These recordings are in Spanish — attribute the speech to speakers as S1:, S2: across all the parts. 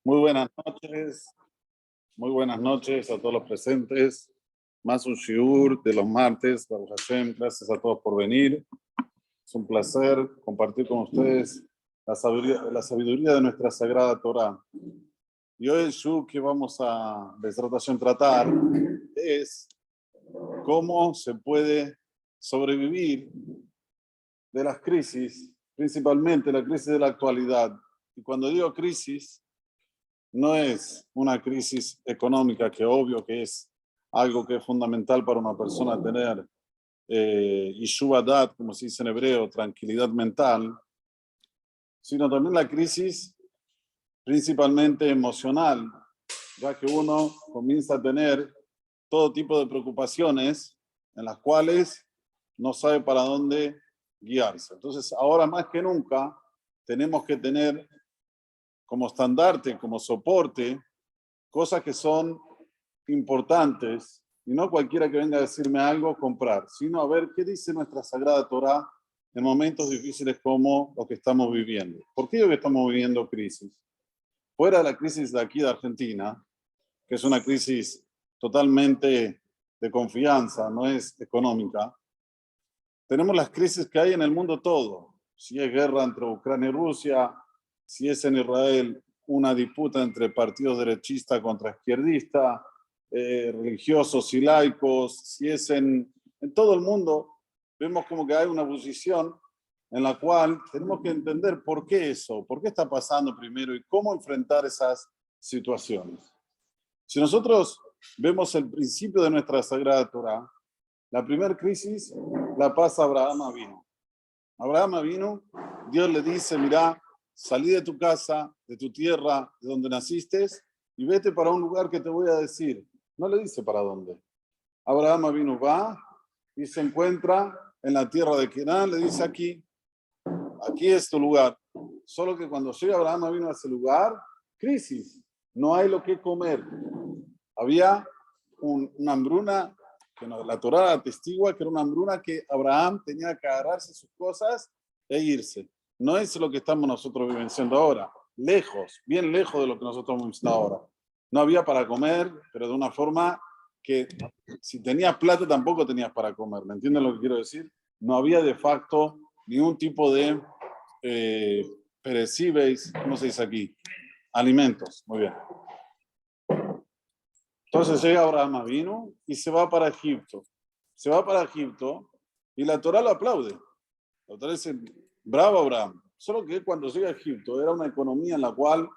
S1: Muy buenas noches a todos los presentes. Más un shiur de los martes. Baruch Hashem, gracias a todos por venir. Es un placer compartir con ustedes la sabiduría de nuestra Sagrada Torah. Y hoy el shiur que vamos a tratar es cómo se puede sobrevivir de las crisis, principalmente la crisis de la actualidad. Y cuando digo crisis, no es una crisis económica, que obvio que es algo que es fundamental para una persona tener Yeshuva Dat, como se dice en hebreo, tranquilidad mental, sino también la crisis principalmente emocional, ya que uno comienza a tener todo tipo de preocupaciones en las cuales no sabe para dónde guiarse. Entonces, ahora más que nunca, tenemos que tener como estandarte, como soporte, cosas que son importantes, y no cualquiera que venga a decirme algo, comprar, sino a ver qué dice nuestra Sagrada Torah en momentos difíciles como los que estamos viviendo. ¿Por qué digo que estamos viviendo crisis? Fuera de la crisis de aquí de Argentina, que es una crisis totalmente de confianza, no es económica, tenemos las crisis que hay en el mundo todo. Si es guerra entre Ucrania y Rusia, si es en Israel una disputa entre partidos derechistas contra izquierdistas, religiosos y laicos, si es en todo el mundo, vemos como que hay una posición en la cual tenemos que entender por qué eso, por qué está pasando primero y cómo enfrentar esas situaciones. Si nosotros vemos el principio de nuestra Sagrada Torah, la primera crisis la pasa Abraham Avinu. Abraham Avinu, Dios le dice, mira, salí de tu casa, de tu tierra, de donde naciste, y vete para un lugar que te voy a decir. No le dice para dónde. Abraham Avinu va y se encuentra en la tierra de Canaán, le dice aquí es tu lugar. Solo que cuando llega Abraham Avinu a ese lugar, crisis, no hay lo que comer. Había una hambruna, que la Torá atestigua que era una hambruna que Abraham tenía que agarrarse sus cosas e irse. No es lo que estamos nosotros vivenciando ahora. Lejos, bien lejos de lo que nosotros estamos vivenciando ahora. No había para comer, pero de una forma que si tenías plata tampoco tenías para comer. ¿Me entienden lo que quiero decir? No había de facto ningún tipo de perecibles, ¿cómo se dice aquí? Alimentos. Muy bien. Entonces llega Abraham Avinu y se va para Egipto. Se va para Egipto y la Torá lo aplaude. La Torá dice, bravo Abraham. Solo que cuando llega a Egipto era una economía en la cual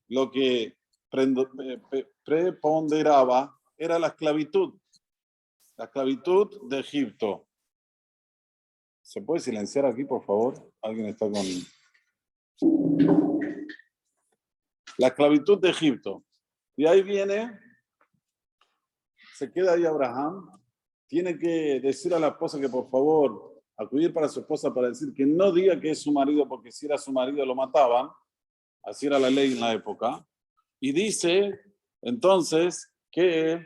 S1: lo que preponderaba era la esclavitud de Egipto. ¿Se puede silenciar aquí, por favor? ¿Alguien está con...? La esclavitud de Egipto. Y ahí viene, se queda ahí Abraham, tiene que decir a la esposa que por favor, acudir para su esposa para decir que no diga que es su marido, porque si era su marido lo mataban, así era la ley en la época, y dice entonces que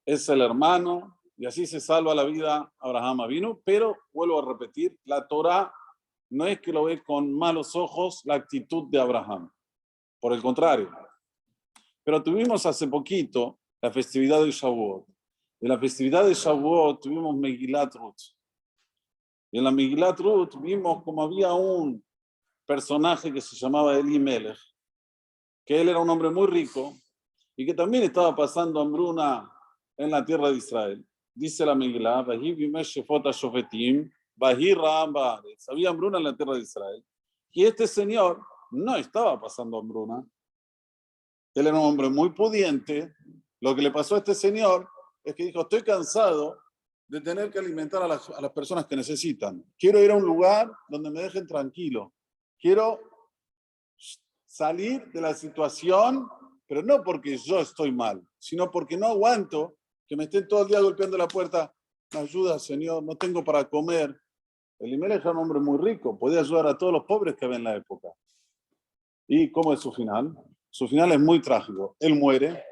S1: es el hermano, y así se salva la vida Abraham Avinu, pero vuelvo a repetir, la Torá no es que lo ve con malos ojos la actitud de Abraham, por el contrario. Pero tuvimos hace poquito la festividad de Shavuot. En la festividad de Shavuot tuvimos Megilat Ruth. Y en la Megilat Ruth vimos como había un personaje que se llamaba Elimelech, que él era un hombre muy rico y que también estaba pasando hambruna en la tierra de Israel. Dice la Megilá, había hambruna en la tierra de Israel. Y este señor no estaba pasando hambruna. Él era un hombre muy pudiente. Lo que le pasó a este señor es que dijo, estoy cansado de tener que alimentar a las personas que necesitan. Quiero ir a un lugar donde me dejen tranquilo. Quiero salir de la situación, pero no porque yo estoy mal, sino porque no aguanto que me estén todo el día golpeando la puerta. Me ayuda, Señor, no tengo para comer. Elimelech era un hombre muy rico, podía ayudar a todos los pobres que había en la época. ¿Y cómo es su final? Su final es muy trágico. Él muere,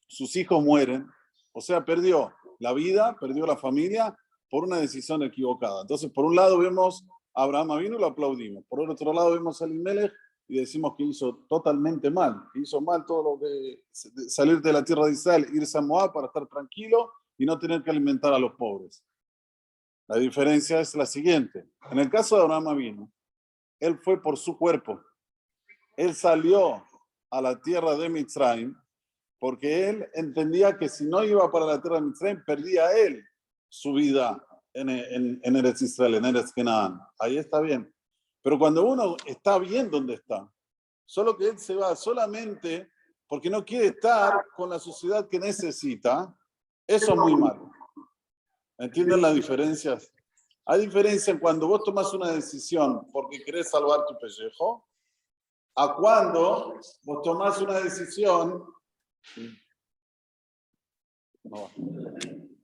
S1: sus hijos mueren, o sea, perdió la vida, perdió la familia por una decisión equivocada. Entonces, por un lado vemos a Abraham Avinu, lo aplaudimos. Por otro lado vemos a Elimelech y decimos que hizo totalmente mal, que hizo mal todo lo que salir de la tierra de Israel, irse a Moab para estar tranquilo y no tener que alimentar a los pobres. La diferencia es la siguiente. En el caso de Abraham Avinu, él fue por su cuerpo. Él salió a la tierra de Mitzrayim porque él entendía que si no iba para la tierra de Mitzrayim, perdía él su vida en Eretz Israel, en Eretz Canaán. Ahí está bien. Pero cuando uno está bien donde está, solo que él se va solamente porque no quiere estar con la sociedad que necesita, eso es muy malo. ¿Entienden las diferencias? Hay diferencia en cuando vos tomas una decisión porque querés salvar tu pellejo, a cuando vos tomás una decisión,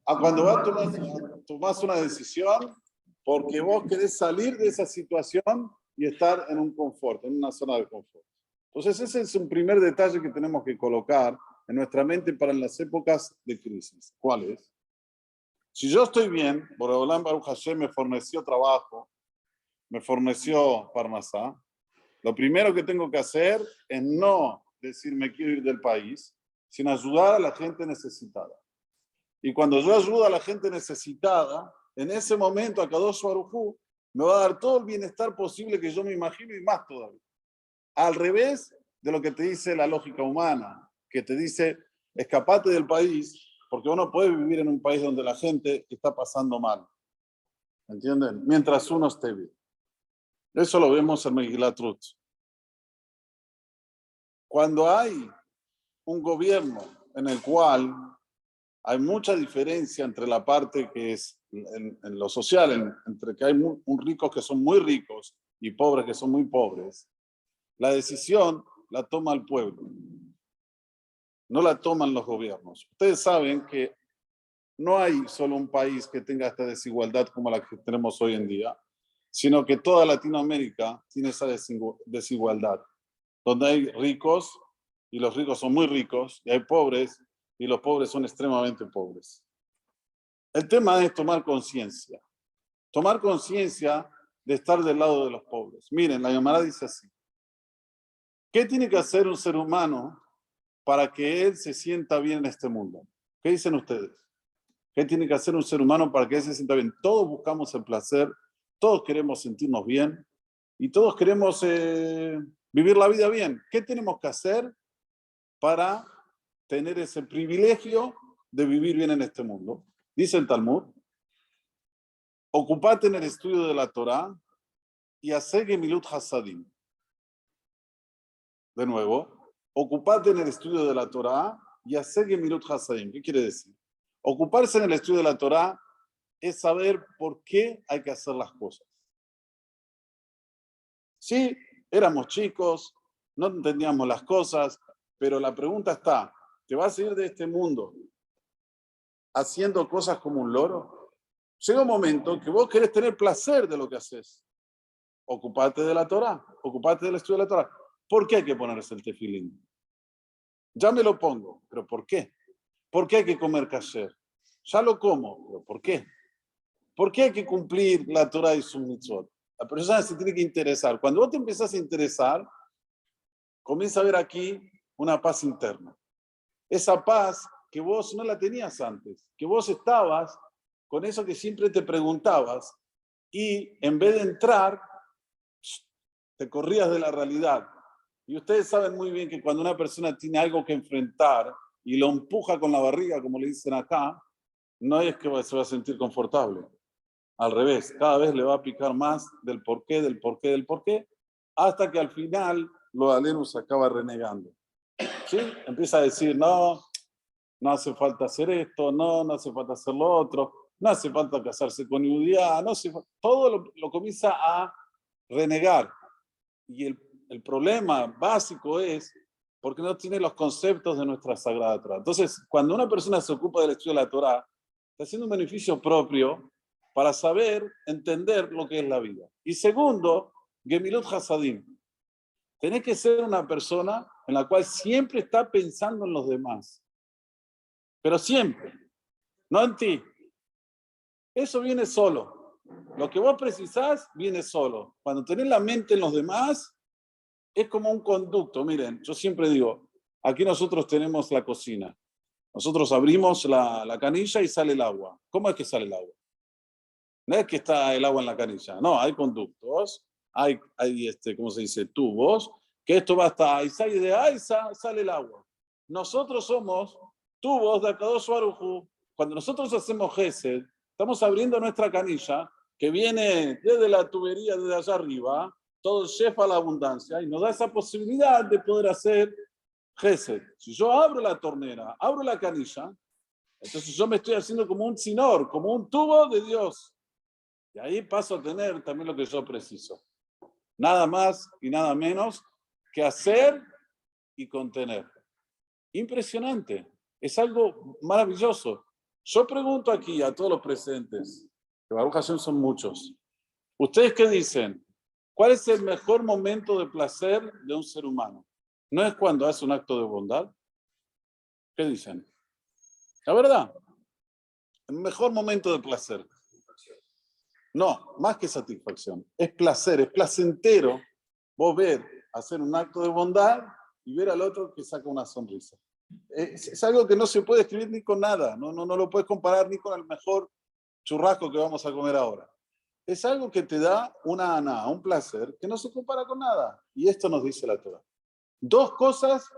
S1: a cuando vos tomás una decisión porque vos querés salir de esa situación y estar en un confort, en una zona de confort. Entonces ese es un primer detalle que tenemos que colocar en nuestra mente para las épocas de crisis. ¿Cuál es? Si yo estoy bien, Boreolam Baruch Hashem me forneció trabajo, me forneció Parnasá, lo primero que tengo que hacer es no decir me quiero ir del país, sino ayudar a la gente necesitada. Y cuando yo ayudo a la gente necesitada, en ese momento a Kadosh Baruj Hu me va a dar todo el bienestar posible que yo me imagino y más todavía. Al revés de lo que te dice la lógica humana, que te dice escapate del país, porque uno puede vivir en un país donde la gente está pasando mal. ¿Entienden? Mientras uno esté bien. Eso lo vemos en Megilat Ruth. Cuando hay un gobierno en el cual hay mucha diferencia entre la parte que es en lo social, entre que hay ricos que son muy ricos y pobres que son muy pobres, la decisión la toma el pueblo, no la toman los gobiernos. Ustedes saben que no hay solo un país que tenga esta desigualdad como la que tenemos hoy en día, sino que toda Latinoamérica tiene esa desigualdad, donde hay ricos y los ricos son muy ricos, y hay pobres y los pobres son extremadamente pobres. El tema es tomar conciencia de estar del lado de los pobres. Miren, la Gemara dice así: ¿qué tiene que hacer un ser humano para que él se sienta bien en este mundo? ¿Qué dicen ustedes? ¿Qué tiene que hacer un ser humano para que él se sienta bien? Todos buscamos el placer, todos queremos sentirnos bien y todos queremos vivir la vida bien. ¿Qué tenemos que hacer para tener ese privilegio de vivir bien en este mundo? Dice el Talmud: ocupate en el estudio de la Torá y hacé Gemilut Hasadim. De nuevo, ocupate en el estudio de la Torá y hacé Gemilut Hasadim. ¿Qué quiere decir? Ocuparse en el estudio de la Torá es saber por qué hay que hacer las cosas. Sí, éramos chicos, no entendíamos las cosas, pero la pregunta está: ¿te vas a ir de este mundo haciendo cosas como un loro? Llega un momento que vos querés tener placer de lo que haces. Ocupate de la Torá, ocupate del estudio de la Torá. ¿Por qué hay que ponerse el tefilín? Ya me lo pongo, pero ¿por qué? ¿Por qué hay que comer kasher? Ya lo como, pero ¿por qué? ¿Por qué hay que cumplir la Torá y sus mitzvot? La persona se tiene que interesar. Cuando vos te empezás a interesar, comienza a ver aquí una paz interna. Esa paz que vos no la tenías antes, que vos estabas con eso que siempre te preguntabas y en vez de entrar, te corrías de la realidad. Y ustedes saben muy bien que cuando una persona tiene algo que enfrentar y lo empuja con la barriga, como le dicen acá, no es que se va a sentir confortable. Al revés, cada vez le va a picar más del porqué, del porqué, del porqué, hasta que al final lo aleno se acaba renegando. ¿Sí? Empieza a decir, no hace falta hacer esto, no hace falta hacer lo otro, no hace falta casarse con Judía, todo lo comienza a renegar. Y el problema básico es porque no tiene los conceptos de nuestra Sagrada Torah. Entonces, cuando una persona se ocupa del estudio de la Torah, está haciendo un beneficio propio para saber, entender lo que es la vida. Y segundo, Gemilut Hasadim. Tenés que ser una persona en la cual siempre está pensando en los demás. Pero siempre, no en ti. Eso viene solo. Lo que vos precisás viene solo. Cuando tenés la mente en los demás, es como un conducto. Miren, yo siempre digo, aquí nosotros tenemos la cocina. Nosotros abrimos la canilla y sale el agua. ¿Cómo es que sale el agua? No es que está el agua en la canilla, no, hay conductos, hay ¿cómo se dice? Tubos, que esto va hasta Aiza y de Aiza sale el agua. Nosotros somos tubos de Akadosh Baruj Hu. Cuando nosotros hacemos Gesed, estamos abriendo nuestra canilla, que viene desde la tubería, desde allá arriba, todo el chef a la abundancia, y nos da esa posibilidad de poder hacer Gesed. Si yo abro la tornera, abro la canilla, entonces yo me estoy haciendo como un sinor, como un tubo de Dios. Y ahí paso a tener también lo que yo preciso. Nada más y nada menos que hacer y contener. Impresionante. Es algo maravilloso. Yo pregunto aquí a todos los presentes, que Baruch Hashem son muchos. ¿Ustedes qué dicen? ¿Cuál es el mejor momento de placer de un ser humano? ¿No es cuando hace un acto de bondad? ¿Qué dicen? La verdad, el mejor momento de placer. No, más que satisfacción. Es placer, es placentero vos ver hacer un acto de bondad y ver al otro que saca una sonrisa. Es algo que no se puede escribir ni con nada. No lo puedes comparar ni con el mejor churrasco que vamos a comer ahora. Es algo que te da una aná, un placer que no se compara con nada. Y esto nos dice la Torah. Dos cosas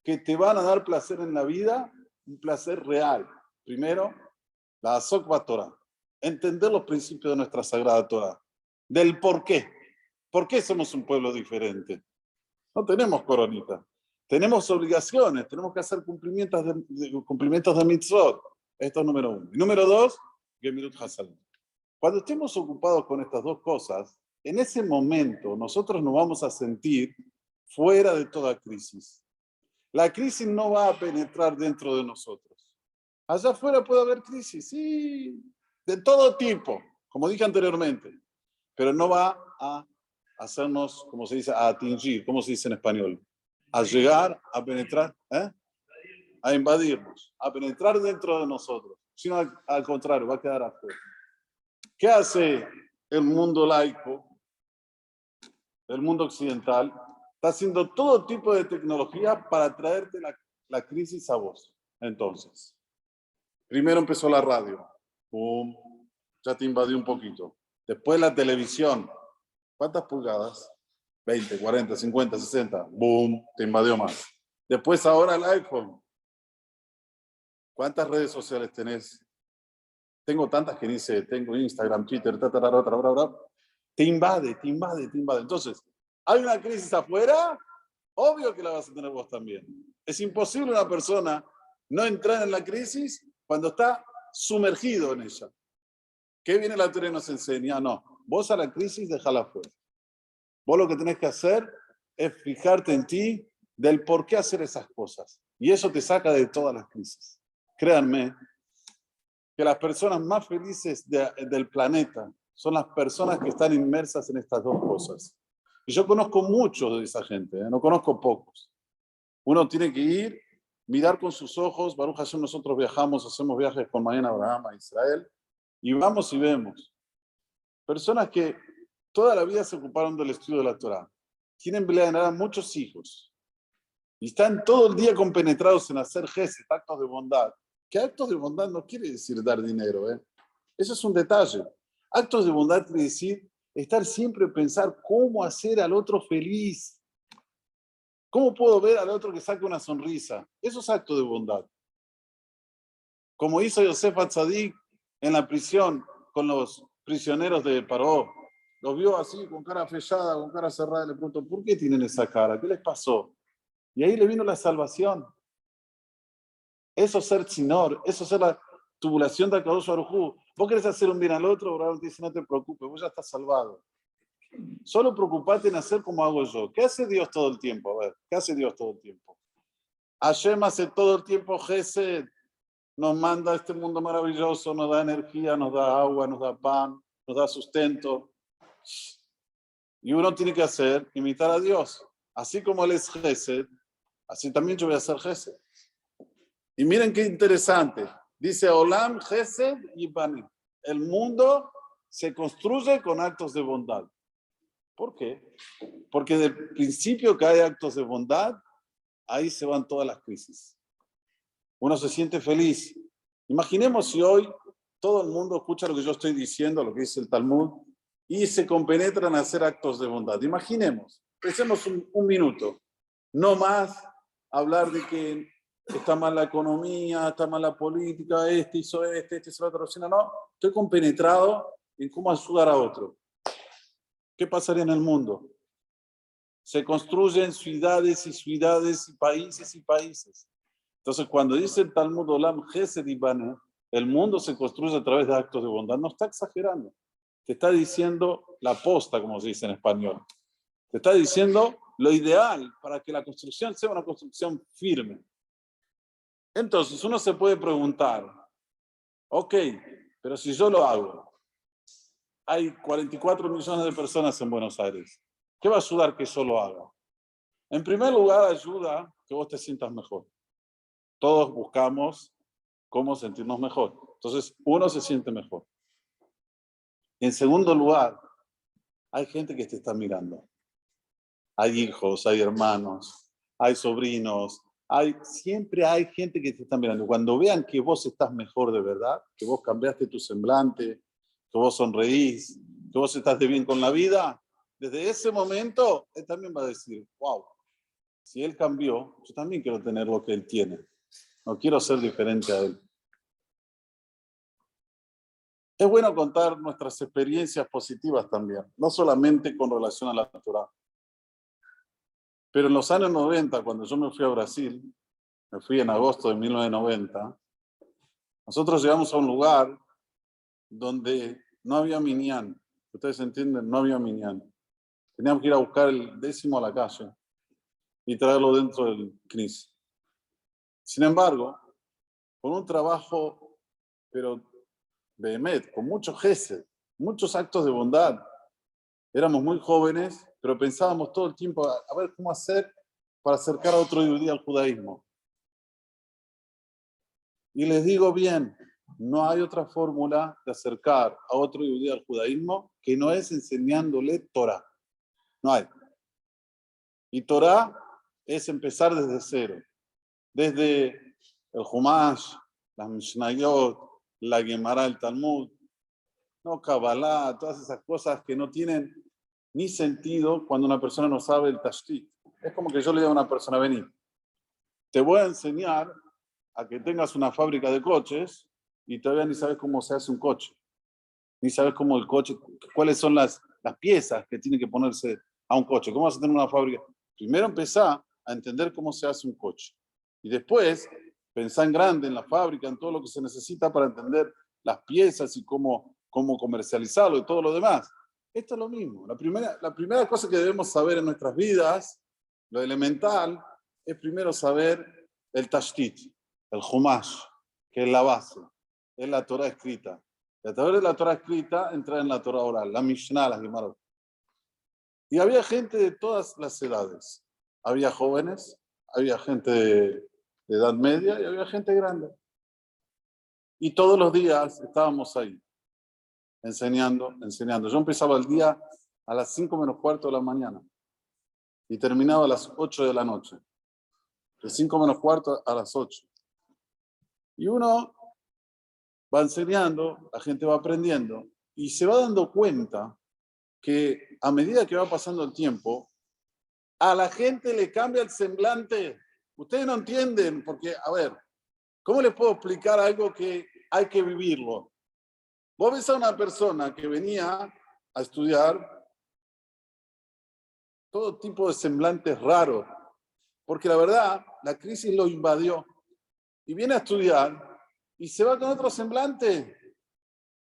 S1: que te van a dar placer en la vida, un placer real. Primero, la Asokba Torah. Entender los principios de nuestra Sagrada Torah. Del por qué. ¿Por qué somos un pueblo diferente? No tenemos coronita. Tenemos obligaciones, tenemos que hacer cumplimientos de mitzvot. Esto es número uno. Y número dos, Gemilut Hasalim. Cuando estemos ocupados con estas dos cosas, en ese momento nosotros nos vamos a sentir fuera de toda crisis. La crisis no va a penetrar dentro de nosotros. Allá afuera puede haber crisis, sí, de todo tipo, como dije anteriormente, pero no va a hacernos, como se dice, a atingir, ¿cómo se dice en español? A llegar, a penetrar, a invadirnos, a penetrar dentro de nosotros, sino al contrario, va a quedar afuera. ¿Qué hace el mundo laico, el mundo occidental? Está haciendo todo tipo de tecnología para traerte la crisis a vos. Entonces, primero empezó la radio, boom, ya te invadió un poquito. Después la televisión, ¿cuántas pulgadas? 20, 40, 50, 60, boom, te invadió más. Después ahora el iPhone. ¿Cuántas redes sociales tenés? Tengo tantas que dice, tengo Instagram, Twitter, te invade. Entonces, hay una crisis afuera, obvio que la vas a tener vos también. Es imposible una persona no entrar en la crisis cuando está sumergido en ella. ¿Qué viene la Torah y nos enseña? No, vos a la crisis dejala afuera. Vos lo que tenés que hacer es fijarte en ti del por qué hacer esas cosas. Y eso te saca de todas las crisis. Créanme que las personas más felices del planeta son las personas que están inmersas en estas dos cosas. Y yo conozco muchos de esa gente, no conozco pocos. Uno tiene que ir, mirar con sus ojos. Baruch Hashem, nosotros viajamos, hacemos viajes con Mayen Abraham a Israel, y vamos y vemos. Personas que toda la vida se ocuparon del estudio de la Torah. Tienen muchos hijos. Y están todo el día compenetrados en hacer gesed, actos de bondad. Que actos de bondad no quiere decir dar dinero. Eso es un detalle. Actos de bondad quiere decir estar siempre pensar cómo hacer al otro feliz. ¿Cómo puedo ver al otro que saque una sonrisa? Eso es acto de bondad. Como hizo Yosef Atzadik en la prisión con los prisioneros de Paró. Los vio así, con cara fechada, con cara cerrada, y le preguntó, ¿por qué tienen esa cara? ¿Qué les pasó? Y ahí le vino la salvación. Eso es ser tzinor, eso es ser la tubulación de Akadosh Baruj Hu. Vos querés hacer un bien al otro, Abraham te dice, no te preocupes, vos ya estás salvado. Solo preocupate en hacer como hago yo. ¿Qué hace Dios todo el tiempo? A ver, ¿qué hace Dios todo el tiempo? Hashem hace todo el tiempo Gesed, nos manda a este mundo maravilloso, nos da energía, nos da agua, nos da pan, nos da sustento. Y uno tiene que hacer, imitar a Dios. Así como Él es Gesed, así también yo voy a hacer Gesed. Y miren qué interesante. Dice Olam, Gesed y Banim. El mundo se construye con actos de bondad. ¿Por qué? Porque del principio que hay actos de bondad, ahí se van todas las crisis. Uno se siente feliz. Imaginemos si hoy todo el mundo escucha lo que yo estoy diciendo, lo que dice el Talmud, y se compenetran a hacer actos de bondad. Imaginemos, pensemos un minuto, no más hablar de que está mal la economía, está mal la política, este hizo el otro, sino no, estoy compenetrado en cómo ayudar a otro. ¿Qué pasaría en el mundo? Se construyen ciudades y ciudades y países y países. Entonces, cuando dice el Talmud Olam Gesed Ibane, el mundo se construye a través de actos de bondad. No está exagerando. Te está diciendo la posta, como se dice en español. Te está diciendo lo ideal para que la construcción sea una construcción firme. Entonces, uno se puede preguntar, ok, pero si yo lo hago, hay 44 millones de personas en Buenos Aires. ¿Qué va a ayudar que yo lo haga? En primer lugar, ayuda que vos te sientas mejor. Todos buscamos cómo sentirnos mejor. Entonces, uno se siente mejor. En segundo lugar, hay gente que te está mirando. Hay hijos, hay hermanos, hay sobrinos, siempre hay gente que te está mirando. Cuando vean que vos estás mejor de verdad, que vos cambiaste tu semblante, que vos sonreís, que vos estás de bien con la vida, desde ese momento, él también va a decir, wow, si él cambió, yo también quiero tener lo que él tiene. No quiero ser diferente a él. Es bueno contar nuestras experiencias positivas también, no solamente con relación a la Torá. Pero en los años 90, cuando yo me fui a Brasil, me fui en agosto de 1990, nosotros llegamos a un lugar donde no había minyan. Ustedes entienden, no había minyan. Teníamos que ir a buscar el 10º a la calle y traerlo dentro del CNIS. Sin embargo, con un trabajo, pero behemet, con mucho gesed, muchos actos de bondad. Éramos muy jóvenes, pero pensábamos todo el tiempo a ver cómo hacer para acercar a otro judío al judaísmo. Y les digo bien, no hay otra fórmula de acercar a otro judío al judaísmo que no es enseñándole Torah. No hay. Y Torah es empezar desde cero. Desde el Humash, las Mishnayot, la Gemara, el Talmud, no Kabbalah, todas esas cosas que no tienen ni sentido cuando una persona no sabe el Tashtit. Es como que yo le diga a una persona, vení, te voy a enseñar a que tengas una fábrica de coches y todavía ni sabes cómo se hace un coche. Ni sabes cómo el coche, cuáles son las piezas que tiene que ponerse a un coche. ¿Cómo vas a tener una fábrica? Primero empezá a entender cómo se hace un coche. Y después pensá en grande, en la fábrica, en todo lo que se necesita para entender las piezas y cómo comercializarlo y todo lo demás. Esto es lo mismo. La primera cosa que debemos saber en nuestras vidas, lo elemental, es primero saber el Tashtit, el Humash, que es la base, es la Torah escrita. Y a través de la Torah escrita, entrar en la Torah oral, la Mishnah, la Gemara. Y había gente de todas las edades. Había jóvenes, había gente de edad media y había gente grande. Y todos los días estábamos ahí, enseñando. Yo empezaba el día a las 5 menos cuarto de la mañana y terminaba a las 8 de la noche. De 5 menos cuarto a las 8. Y uno va enseñando, la gente va aprendiendo y se va dando cuenta que a medida que va pasando el tiempo, a la gente le cambia el semblante. Ustedes no entienden, porque, a ver, ¿cómo les puedo explicar algo que hay que vivirlo? Vos ves a una persona que venía a estudiar todo tipo de semblantes raros, porque la verdad, la crisis lo invadió. Y viene a estudiar y se va con otro semblante.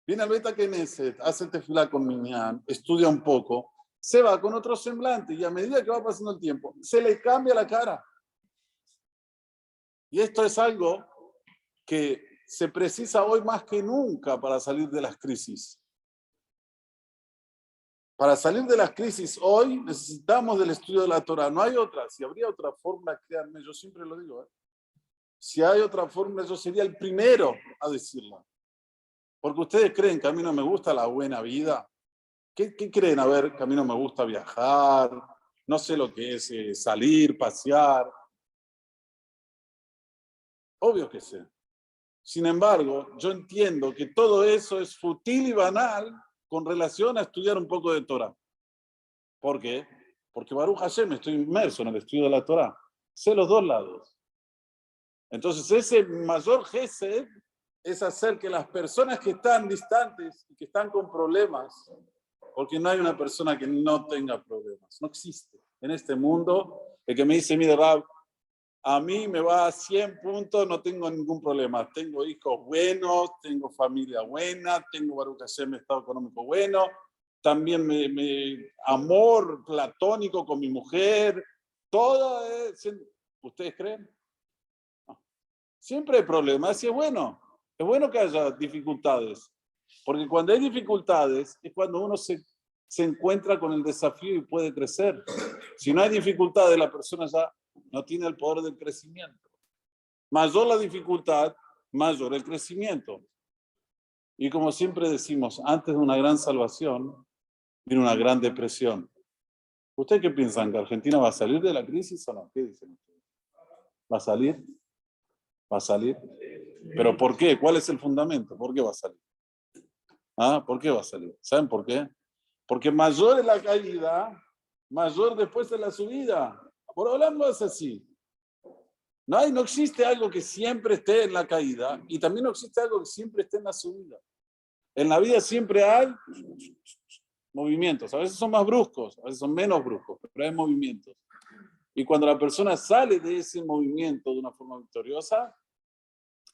S1: Viene al Beta Knesset, hace tefilá con Minyan, estudia un poco, se va con otro semblante y a medida que va pasando el tiempo, se le cambia la cara. Y esto es algo que se precisa hoy más que nunca para salir de las crisis. Para salir de las crisis hoy necesitamos del estudio de la Torah. No hay otra. Si habría otra fórmula, créanme, yo siempre lo digo. Si hay otra fórmula, yo sería el primero a decirla. Porque ustedes creen que a mí no me gusta la buena vida. ¿Qué creen? A ver, que a mí no me gusta viajar, no sé lo que es salir, pasear. Obvio que sé. Sin embargo, yo entiendo que todo eso es fútil y banal con relación a estudiar un poco de Torah. ¿Por qué? Porque Baruch Hashem, estoy inmerso en el estudio de la Torah. Sé los dos lados. Entonces, ese mayor gesed es hacer que las personas que están distantes y que están con problemas, porque no hay una persona que no tenga problemas, no existe en este mundo el que me dice, mire Rab, a mí me va a 100 puntos, no tengo ningún problema, tengo hijos buenos, tengo familia buena, tengo Baruch Hashem, estado económico bueno, también amor platónico con mi mujer, todo es, ¿ustedes creen? No. Siempre hay problemas y es bueno que haya dificultades, porque cuando hay dificultades es cuando uno se encuentra con el desafío y puede crecer. Si no hay dificultades, la persona ya no tiene el poder del crecimiento. Mayor la dificultad, mayor el crecimiento. Y como siempre decimos, antes de una gran salvación, viene una gran depresión. ¿Ustedes qué piensan? ¿Que Argentina va a salir de la crisis o no? ¿Qué dicen ustedes? ¿Va a salir? ¿Va a salir? ¿Pero por qué? ¿Cuál es el fundamento? ¿Por qué va a salir? ¿Ah? ¿Por qué va a salir? ¿Saben por qué? Porque mayor es la caída, mayor después es la subida. Por hablarlo es así. No existe algo que siempre esté en la caída y también no existe algo que siempre esté en la subida. En la vida siempre hay movimientos. A veces son más bruscos, a veces son menos bruscos, pero hay movimientos. Y cuando la persona sale de ese movimiento de una forma victoriosa,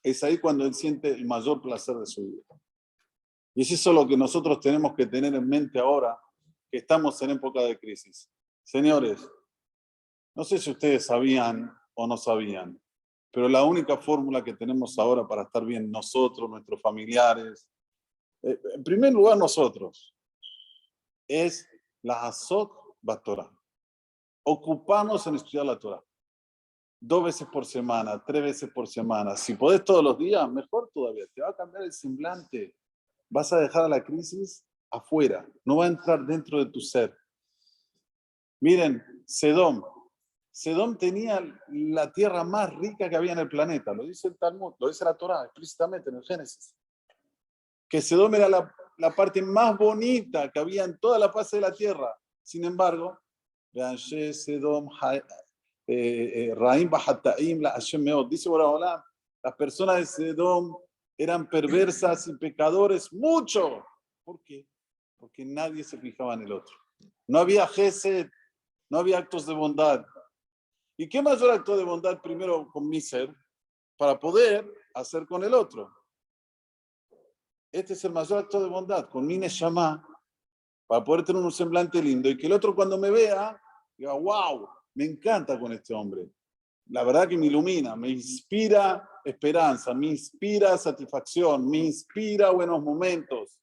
S1: es ahí cuando él siente el mayor placer de su vida. Y es eso lo que nosotros tenemos que tener en mente ahora, que estamos en época de crisis. Señores, no sé si ustedes sabían o no sabían, pero la única fórmula que tenemos ahora para estar bien nosotros, nuestros familiares, en primer lugar nosotros, es la Hazot Batorah. Ocuparnos en estudiar la Torah. 2 veces por semana, 3 veces por semana. Si podés todos los días, mejor todavía. Te va a cambiar el semblante. Vas a dejar a la crisis afuera. No va a entrar dentro de tu ser. Miren, Sedom tenía la tierra más rica que había en el planeta. Lo dice el Talmud, lo dice la Torah explícitamente en el Génesis. Que Sedom era la parte más bonita que había en toda la faz de la tierra. Sin embargo, Sedom, Raim Bahataim, la Hashem Meod. Dice Boraholam, las personas de Sedom eran perversas y pecadores mucho. ¿Por qué? Porque nadie se fijaba en el otro. No había gesed, no había actos de bondad. ¿Y qué mayor acto de bondad primero con mi ser para poder hacer con el otro? Este es el mayor acto de bondad, con mi neshama, para poder tener un semblante lindo y que el otro cuando me vea diga, wow, me encanta con este hombre. La verdad que me ilumina, me inspira esperanza, me inspira satisfacción, me inspira buenos momentos.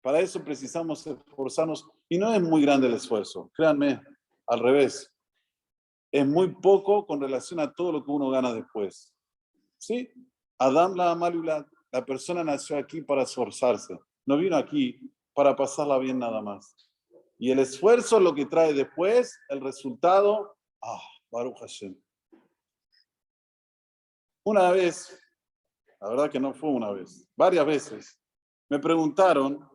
S1: Para eso precisamos esforzarnos y no es muy grande el esfuerzo, créanme, al revés. Es muy poco con relación a todo lo que uno gana después. ¿Sí? Adam la Amalulad, la persona nació aquí para esforzarse, no vino aquí para pasarla bien nada más. Y el esfuerzo es lo que trae después, el resultado, Baruch Hashem. Una vez, la verdad que no fue una vez, varias veces, me preguntaron,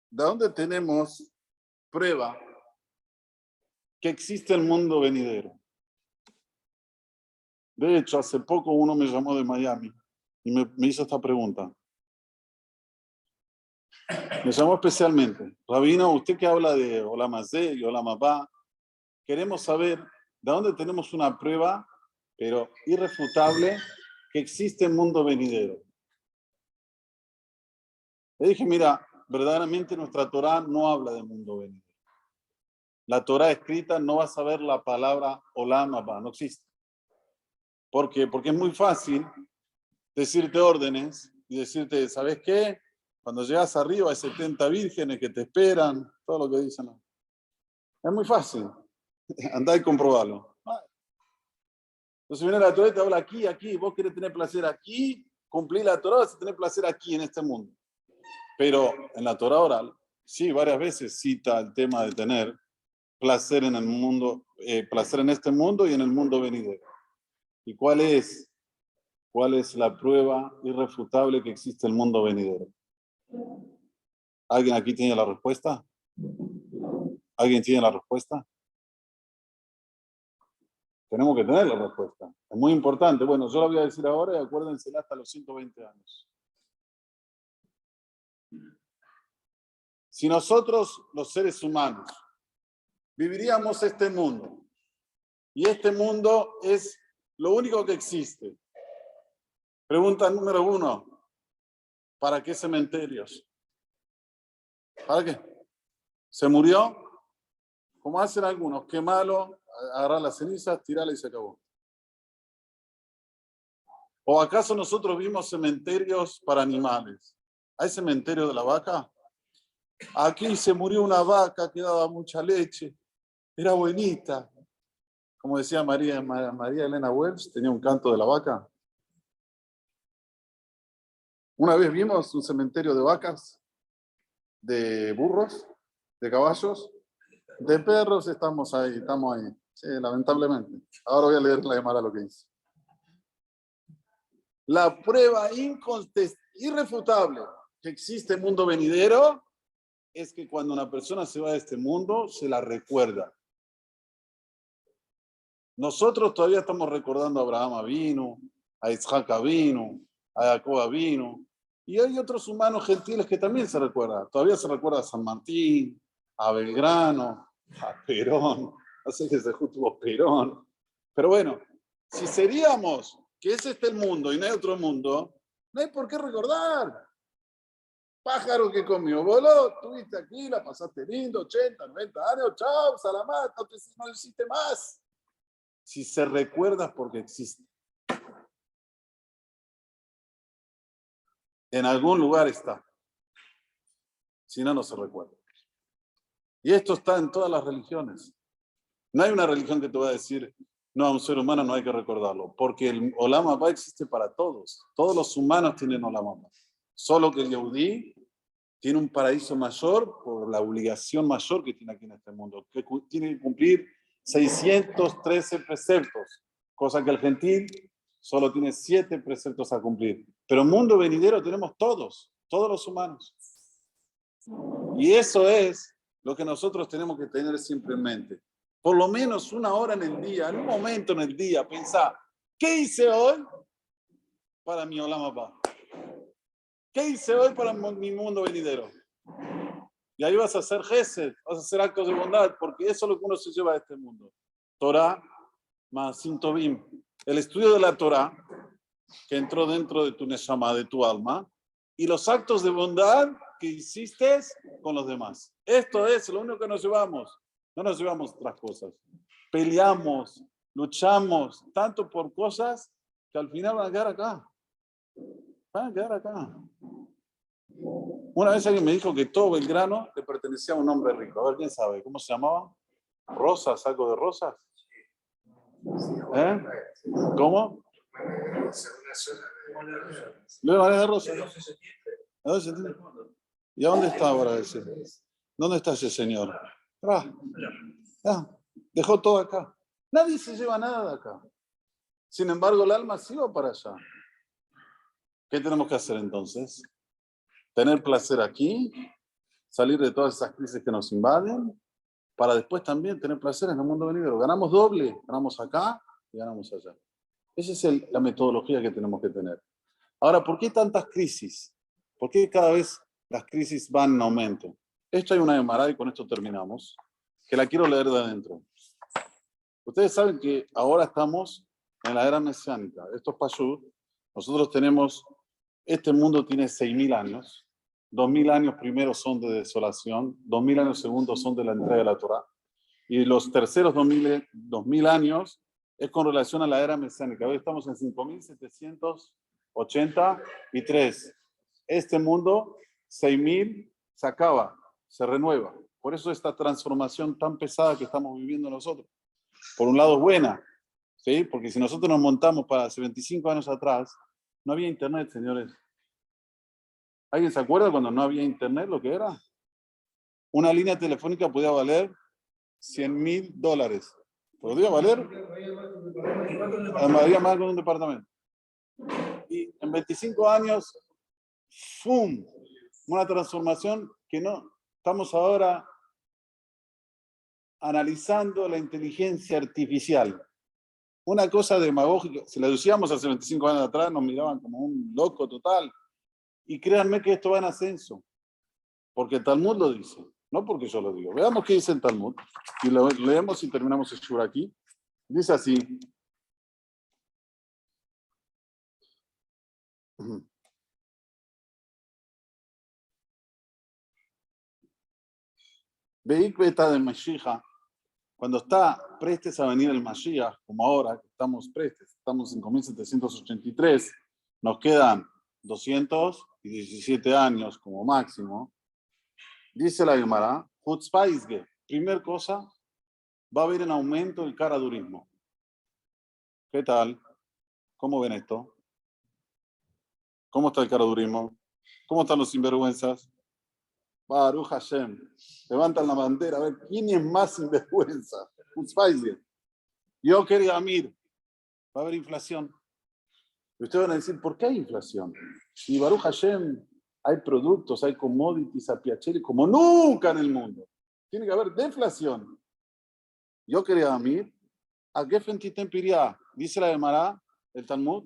S1: ¿de dónde tenemos prueba que existe el mundo venidero? De hecho, hace poco uno me llamó de Miami y me hizo esta pregunta. Me llamó especialmente. Rabino, usted que habla de Olam Hazé y Olam Haba, queremos saber de dónde tenemos una prueba, pero irrefutable, que existe el mundo venidero. Le dije, mira, verdaderamente nuestra Torá no habla de mundo venidero. La Torá escrita no vas a ver la palabra Olam Haba, no existe. ¿Por qué? Porque es muy fácil decirte órdenes y decirte, ¿sabes qué? Cuando llegas arriba hay 70 vírgenes que te esperan, todo lo que dicen. Es muy fácil. Andá y comprobalo. Entonces viene la Torá y te habla aquí. Vos querés tener placer aquí, cumplir la Torá, vas a tener placer aquí en este mundo. Pero en la Torah oral, sí, varias veces cita el tema de tener placer en el mundo, placer en este mundo y en el mundo venidero. ¿Y cuál es la prueba irrefutable que existe el mundo venidero? ¿Alguien aquí tiene la respuesta? ¿Alguien tiene la respuesta? Tenemos que tener la respuesta. Es muy importante. Bueno, yo la voy a decir ahora y acuérdense hasta los 120 años. Si nosotros, los seres humanos, viviríamos este mundo, y este mundo es lo único que existe. Pregunta número 1, ¿para qué cementerios? ¿Para qué? ¿Se murió? Como hacen algunos, quemalo, agarrar las cenizas, tirarla y se acabó. ¿O acaso nosotros vimos cementerios para animales? ¿Hay cementerio de la vaca? Aquí se murió una vaca que daba mucha leche, era buenita. Como decía María Elena Wells, tenía un canto de la vaca. Una vez vimos un cementerio de vacas, de burros, de caballos, de perros, estamos ahí. Sí, lamentablemente. Ahora voy a leer la llamada lo que dice. La prueba irrefutable que existe en el mundo venidero es que cuando una persona se va de este mundo, se la recuerda. Nosotros todavía estamos recordando a Abraham Avinu, a Isaac Avinu, a Jacob Avinu, y hay otros humanos gentiles que también se recuerdan. Todavía se recuerda a San Martín, a Belgrano, a Perón. No sé qué se tuvo Perón. Pero bueno, si seríamos que es este el mundo y no hay otro mundo, no hay por qué recordar. Pájaro que comió, voló, estuviste aquí, la pasaste lindo, 80, 90 años, chao, salamat, no hiciste más. Si se recuerda porque existe. En algún lugar está. Si no, no se recuerda. Y esto está en todas las religiones. No hay una religión que te va a decir, no, a un ser humano no hay que recordarlo, porque el Olam Haba existe para todos. Todos los humanos tienen Olam Haba. Solo que el Yehudí tiene un paraíso mayor por la obligación mayor que tiene aquí en este mundo, que tiene que cumplir 613 preceptos, cosa que el gentil solo tiene 7 preceptos a cumplir. Pero en mundo venidero tenemos todos los humanos. Y eso es lo que nosotros tenemos que tener siempre en mente. Por lo menos una hora en el día, en un momento en el día, pensar, ¿qué hice hoy para mi Olam Haba? ¿Qué hice hoy para mi mundo venidero? Y ahí vas a hacer gesed, vas a hacer actos de bondad, porque eso es lo que uno se lleva de este mundo. Torah más Tovim. El estudio de la Torah, que entró dentro de tu neshama, de tu alma, y los actos de bondad que hiciste con los demás. Esto es lo único que nos llevamos. No nos llevamos otras cosas. Peleamos, luchamos, tanto por cosas que al final van a quedar acá. Van a quedar acá. Una vez alguien me dijo que todo Belgrano le pertenecía a un hombre rico. A ver, ¿quién sabe? ¿Cómo se llamaba? ¿Rosas? ¿Algo de Rosas? ¿Eh? ¿Cómo? Luis María de Rosas. ¿Y a dónde está ahora ese? ¿Dónde está ese señor? Dejó todo acá. Nadie se lleva nada de acá. Sin embargo, el alma sí va para allá. ¿Qué tenemos que hacer entonces? Tener placer aquí, salir de todas esas crisis que nos invaden, para después también tener placer en el mundo venidero. Ganamos doble, ganamos acá y ganamos allá. Esa es la metodología que tenemos que tener. Ahora, ¿por qué tantas crisis? ¿Por qué cada vez las crisis van en aumento? Esto hay una Gemara y con esto terminamos, que la quiero leer de adentro. Ustedes saben que ahora estamos en la era mesiánica. Esto es Pashut. Nosotros tenemos, este mundo tiene 6.000 años. 2.000 años primeros son de desolación, 2.000 años segundos son de la entrega de la Torah. Y los terceros 2.000 años es con relación a la era mesiánica. Hoy estamos en 5.783. Este mundo, 6.000, se acaba, se renueva. Por eso esta transformación tan pesada que estamos viviendo nosotros. Por un lado es buena, ¿sí? Porque si nosotros nos montamos para hace 25 años atrás, no había internet, señores. ¿Alguien se acuerda cuando no había internet lo que era? Una línea telefónica podía valer $100.000. ¿Podría valer? Había más con un departamento. Y en 25 años, ¡fum! Una transformación que no estamos ahora analizando la inteligencia artificial. Una cosa demagógica. Si la decíamos hace 25 años atrás, nos miraban como un loco total. Y créanme que esto va en ascenso. Porque el Talmud lo dice. No porque yo lo digo. Veamos qué dice el Talmud. Y lo leemos y terminamos el shur aquí. Dice así. Veik beta de Mashiach, cuando está prestes a venir el Mashiach, como ahora que estamos prestes, estamos en 5783, nos quedan 217 años como máximo. Dice la Gemara, Chutzpah Isge, primer cosa, va a haber un aumento del caradurismo. ¿Qué tal? ¿Cómo ven esto? ¿Cómo está el caradurismo? ¿Cómo están los sinvergüenzas? Baruch Hashem. Levantan la bandera a ver quién es más sinvergüenza. Yo quería Amir. Va a haber inflación. Y ustedes van a decir, ¿por qué hay inflación? Y Baruch Hashem, hay productos, hay commodities a piacere como nunca en el mundo. Tiene que haber deflación. Yo quería Amir. ¿A qué fentitempiría? Dice la Gemara, el Talmud,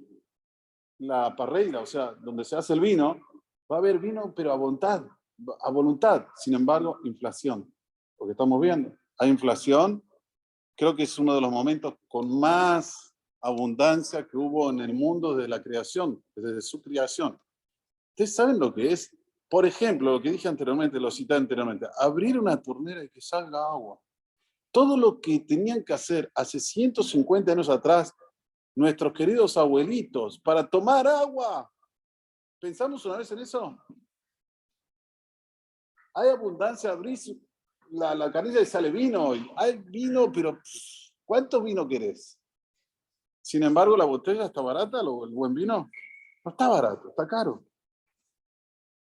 S1: la parreira, o sea, donde se hace el vino, va a haber vino, pero a voluntad. Sin embargo, inflación. Porque estamos viendo, hay inflación. Creo que es uno de los momentos con más abundancia que hubo en el mundo desde la creación, desde su creación. ¿Ustedes saben lo que es? Por ejemplo, lo que dije anteriormente, lo cité anteriormente, abrir una tornera y que salga agua. Todo lo que tenían que hacer hace 150 años atrás nuestros queridos abuelitos para tomar agua. ¿Pensamos una vez en eso? Hay abundancia, abrís la canilla y sale vino. Hay vino, pero ¿cuánto vino querés? Sin embargo, la botella está barata, el buen vino no está barato, está caro.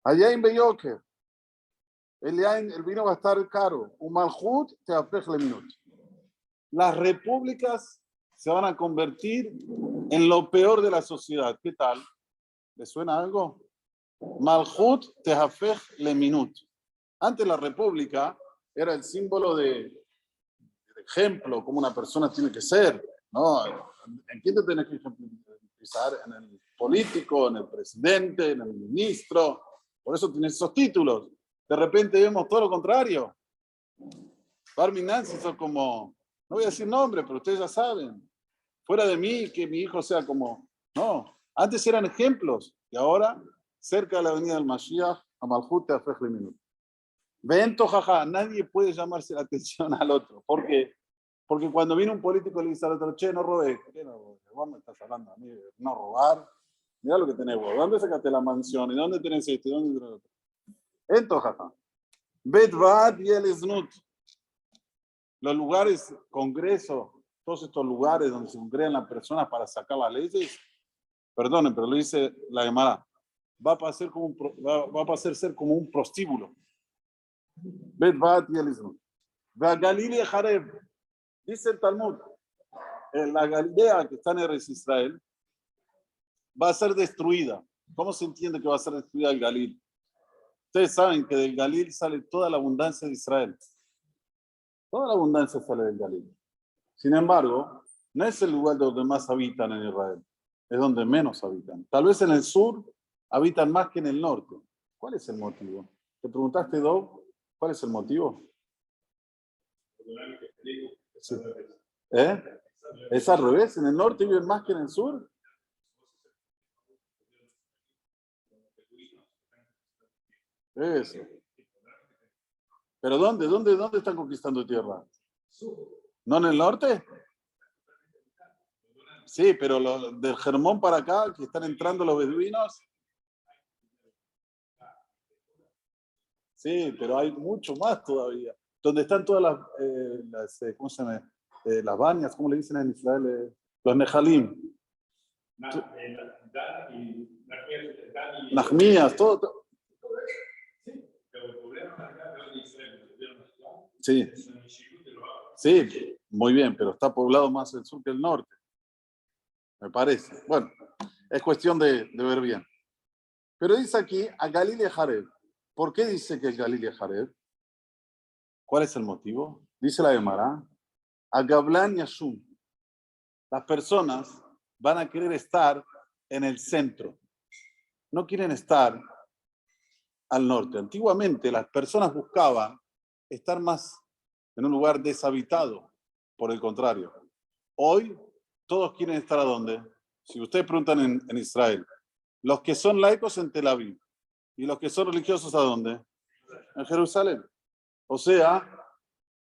S1: Allá en Beyoker, el vino va a estar caro. Un malhut te apej le minut. Las repúblicas se van a convertir en lo peor de la sociedad. ¿Qué tal? ¿Les suena algo? Malhut te apej le minut. Antes la república era el símbolo de ejemplo, cómo una persona tiene que ser, ¿no? ¿En quién te tienes que ejemplizar? En el político, en el presidente, en el ministro. Por eso tienes esos títulos. De repente vemos todo lo contrario. Barminan se hizo como, no voy a decir nombre, pero ustedes ya saben. Fuera de mí, que mi hijo sea como, no. Antes eran ejemplos. Y ahora, cerca de la avenida del Mashiach, a Malhut te afej le minut. Vento, jaja, nadie puede llamarse la atención al otro. ¿Por qué? Porque cuando viene un político y le dice al otro, che, no robé. ¿Qué no robé? Vos me estás hablando a mí de no robar. Mira lo que tenés vos. ¿Dónde sacaste la mansión? ¿Y dónde tenés esto? ¿Y dónde tenés otro? Vento, jaja. Betvad y el Snut. Los lugares, congresos, todos estos lugares donde se congregan las personas para sacar las leyes, perdonen, pero lo dice la Gemara, va a pasar ser como un prostíbulo. Betvat y el Snut. Galilea y Jareb. Dice el Talmud, la Galilea que está en Eretz Israel va a ser destruida. ¿Cómo se entiende que va a ser destruida el Galil? Ustedes saben que del Galil sale toda la abundancia de Israel. Toda la abundancia sale del Galil. Sin embargo, no es el lugar donde más habitan en Israel. Es donde menos habitan. Tal vez en el sur habitan más que en el norte. ¿Cuál es el motivo? ¿Te preguntaste, Dov? ¿Cuál es el motivo? Sí. ¿Es al revés? ¿En el norte viven más que en el sur? Eso. ¿Pero dónde están conquistando tierra? ¿No en el norte? Sí, pero del Germón para acá, que están entrando los beduinos. Sí, pero hay mucho más todavía. Donde están todas ¿cómo se llama? Las bañas, ¿cómo le dicen en Israel? Los Nejalim. Nachmías, todo. Sí. Sí, muy bien, pero está poblado más el sur que el norte, me parece. Bueno, es cuestión de ver bien. Pero dice aquí a Galilea Jareb. ¿Por qué dice que es Galilea Jareb? ¿Cuál es el motivo? Dice la Gemara, a Gablan y Ashum. Las personas van a querer estar en el centro. No quieren estar al norte. Antiguamente las personas buscaban estar más en un lugar deshabitado. Por el contrario, hoy todos quieren estar ¿a dónde? Si ustedes preguntan en Israel, los que son laicos en Tel Aviv y los que son religiosos ¿a dónde? En Jerusalén. O sea,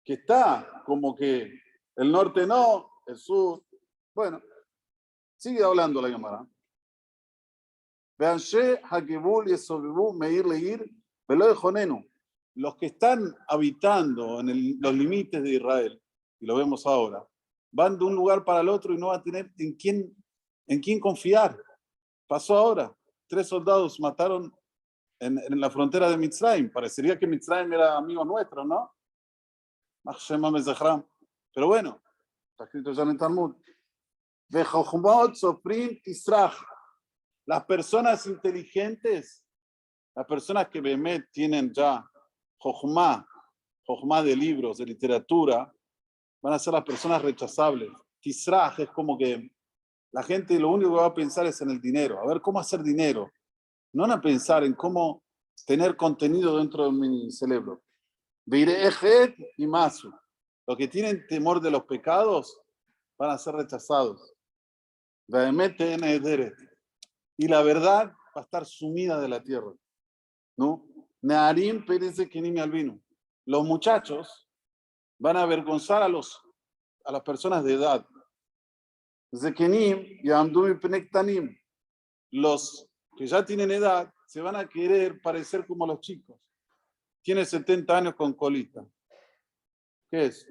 S1: que está como que el norte no, el sur. Bueno, sigue hablando la Gemara. Los que están habitando en los límites de Israel, y lo vemos ahora, van de un lugar para el otro y no van a tener en quién confiar. Pasó ahora, 3 soldados mataron en la frontera de Mitzrayim. Parecería que Mitzrayim era amigo nuestro, ¿no? Pero bueno, está escrito ya en el Talmud. Las personas inteligentes, las personas que Behemet tienen ya Jochma de libros, de literatura, van a ser las personas rechazables. Tisraj es como que la gente lo único que va a pensar es en el dinero, a ver cómo hacer dinero. No van a pensar en cómo tener contenido dentro de mi cerebro. Virejet y Masu. Los que tienen temor de los pecados van a ser rechazados. Y la verdad va a estar sumida de la tierra. ¿No? Nearim Pérez Kenim Albino. Los muchachos van a avergonzar a las personas de edad. Zekenim y Amdumi Penektanim. Los que ya tienen edad se van a querer parecer como los chicos. Tiene 70 años con colita. ¿Qué es?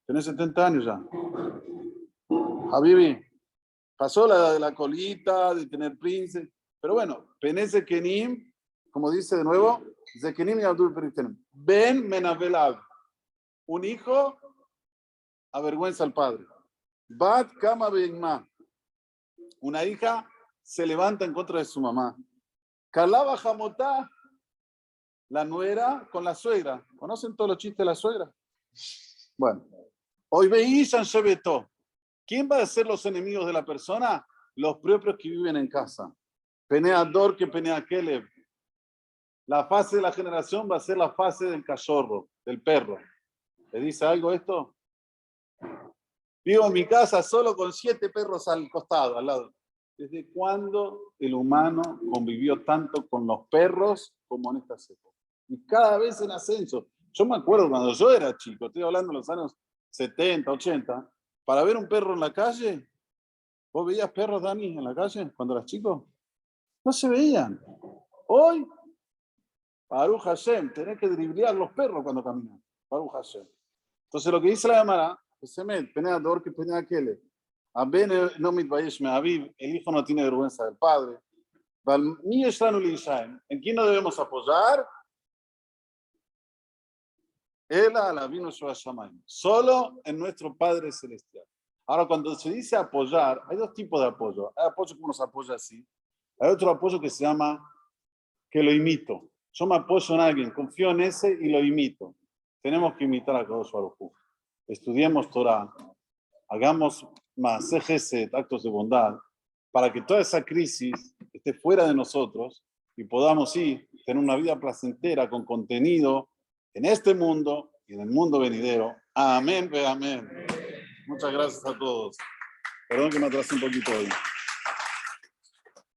S1: Tenés 70 años ya. Habibi, pasó la edad de la colita, de tener príncipe. Pero bueno, Peneze Kenim, como dice de nuevo, Zekenim y Abdul Peritenim. Ben Menabelav. Un hijo avergüenza al padre. Bat Kama Beimma. Una hija se levanta en contra de su mamá. Kalaba Jamotá. La nuera con la suegra. ¿Conocen todos los chistes de la suegra? Bueno, hoy veían Shebeto. ¿Quién va a ser los enemigos de la persona? Los propios que viven en casa. Peneador que penea Kelev. La fase de la generación va a ser la fase del cachorro, del perro. ¿Le dice algo esto? Vivo en mi casa solo con 7 perros al costado, al lado. ¿Desde cuándo el humano convivió tanto con los perros como en esta época? Y cada vez en ascenso. Yo me acuerdo cuando yo era chico, estoy hablando de los años 70, 80, para ver un perro en la calle. ¿Vos veías perros, Dani, en la calle cuando eras chico? No se veían. Hoy, Baruch Hashem, tenés que driblear los perros cuando caminan. Baruch Hashem. Entonces lo que dice la Gemara, Peneador que penea Kele. El hijo no tiene vergüenza del padre. ¿En quién no debemos apoyar? Solo en nuestro Padre Celestial. Ahora, cuando se dice apoyar, hay 2 tipos de apoyo. Hay apoyo que uno se apoya así. Hay otro apoyo que se llama que lo imito. Yo me apoyo en alguien, confío en ese y lo imito. Tenemos que imitar a Kadosh Baruj Hu. Estudiemos Torah, hagamos más actos de bondad, para que toda esa crisis esté fuera de nosotros y podamos sí tener una vida placentera con contenido en este mundo y en el mundo venidero. Amén, amén. Muchas gracias a todos. Perdón que me atrasé un poquito hoy.